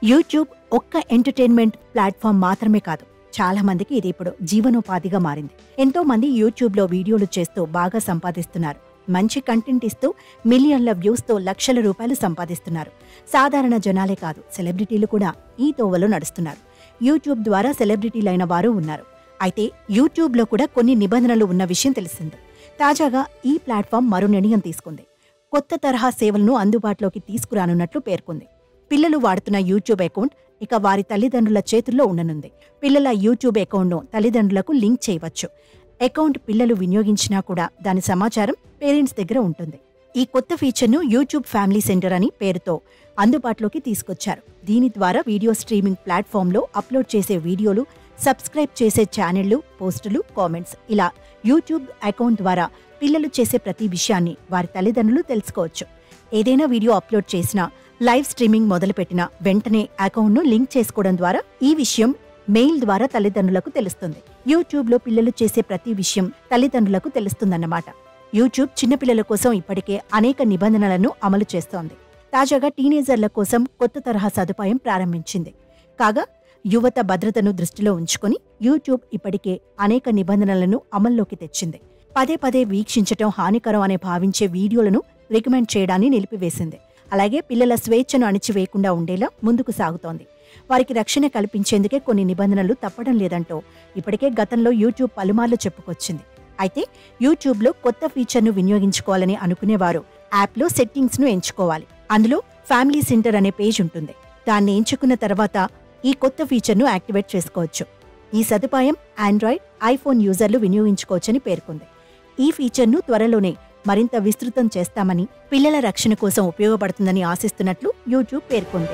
YouTube ఒక్క entertainment platform మాత్రమే కాదు, చాలా మందికి ఇది ఇప్పుడు జీవనోపాధిగా మారింది. ఎంతో మంది యూట్యూబ్లో వీడియోలు చేస్తూ బాగా సంపాదిస్తున్నారు. మంచి కంటెంట్ ఇస్తూ మిలియన్ల వ్యూస్తో లక్షల రూపాయలు సంపాదిస్తున్నారు. సాధారణ జనాలే కాదు, సెలబ్రిటీలు కూడా ఈ తోవలో నడుస్తున్నారు. యూట్యూబ్ ద్వారా సెలబ్రిటీలైన వారు ఉన్నారు. అయితే యూట్యూబ్లో కూడా కొన్ని నిబంధనలు ఉన్న విషయం తెలిసింది. తాజాగా ఈ ప్లాట్ఫామ్ మరో నిర్ణయం తీసుకుంది. కొత్త తరహా సేవలను అందుబాటులోకి తీసుకురానున్నట్లు పేర్కొంది. పిల్లలు వాడుతున్న యూట్యూబ్ అకౌంట్ ఇక వారి తల్లిదండ్రుల చేతుల్లో ఉండనుంది. పిల్లల యూట్యూబ్ అకౌంట్ను తల్లిదండ్రులకు లింక్ చేయవచ్చు. అకౌంట్ పిల్లలు వినియోగించినా కూడా దాని సమాచారం పేరెంట్స్ దగ్గర ఉంటుంది. ఈ కొత్త ఫీచర్ను యూట్యూబ్ ఫ్యామిలీ సెంటర్ అని పేరుతో అందుబాటులోకి తీసుకొచ్చారు. దీని ద్వారా వీడియో స్ట్రీమింగ్ ప్లాట్ఫామ్లో అప్లోడ్ చేసే వీడియోలు, సబ్స్క్రైబ్ చేసే ఛానళ్లు, పోస్టులు, కామెంట్స్ ఇలా యూట్యూబ్ అకౌంట్ ద్వారా పిల్లలు చేసే ప్రతి విషయాన్ని వారి తల్లిదండ్రులు తెలుసుకోవచ్చు. ఏదైనా వీడియో అప్లోడ్ చేసినా, లైవ్ స్ట్రీమింగ్ మొదలుపెట్టిన వెంటనే అకౌంట్ను లింక్ చేసుకోవడం ద్వారా ఈ విషయం మెయిల్ ద్వారా తల్లిదండ్రులకు తెలుస్తుంది. యూట్యూబ్లో పిల్లలు చేసే ప్రతి విషయం తల్లిదండ్రులకు తెలుస్తుందన్నమాట. యూట్యూబ్ చిన్నపిల్లల కోసం ఇప్పటికే అనేక నిబంధనలను అమలు చేస్తోంది. తాజాగా టీనేజర్ల కోసం కొత్త తరహా సదుపాయం ప్రారంభించింది. కాగా యువత భద్రతను దృష్టిలో ఉంచుకొని యూట్యూబ్ ఇప్పటికే అనేక నిబంధనలను అమల్లోకి తెచ్చింది. పదే పదే వీక్షించటం హానికరం అనే భావించే వీడియోలను రికమెండ్ చేయడాన్ని నిలిపివేసింది. అలాగే పిల్లల స్వేచ్ఛను అణిచివేయకుండా ఉండేలా ముందుకు సాగుతోంది. వారికి రక్షణ కల్పించేందుకే కొన్ని నిబంధనలు తప్పడం లేదంటూ ఇప్పటికే గతంలో యూట్యూబ్ పలుమార్లు చెప్పుకొచ్చింది. అయితే యూట్యూబ్లో కొత్త ఫీచర్ను వినియోగించుకోవాలని అనుకునేవారు యాప్లో సెట్టింగ్స్ను ఎంచుకోవాలి. అందులో ఫ్యామిలీ సెంటర్ అనే పేజ్ ఉంటుంది. దాన్ని ఎంచుకున్న తర్వాత ఈ కొత్త ఫీచర్ను యాక్టివేట్ చేసుకోవచ్చు. ఈ సదుపాయం ఆండ్రాయిడ్, ఐఫోన్ యూజర్లు వినియోగించుకోవచ్చని పేర్కొంది. ఈ ఫీచర్ను త్వరలోనే మరింత విస్తృతం చేస్తామని, పిల్లల రక్షణ కోసం ఉపయోగపడుతుందని ఆశిస్తున్నట్లు యూట్యూబ్ పేర్కొంది.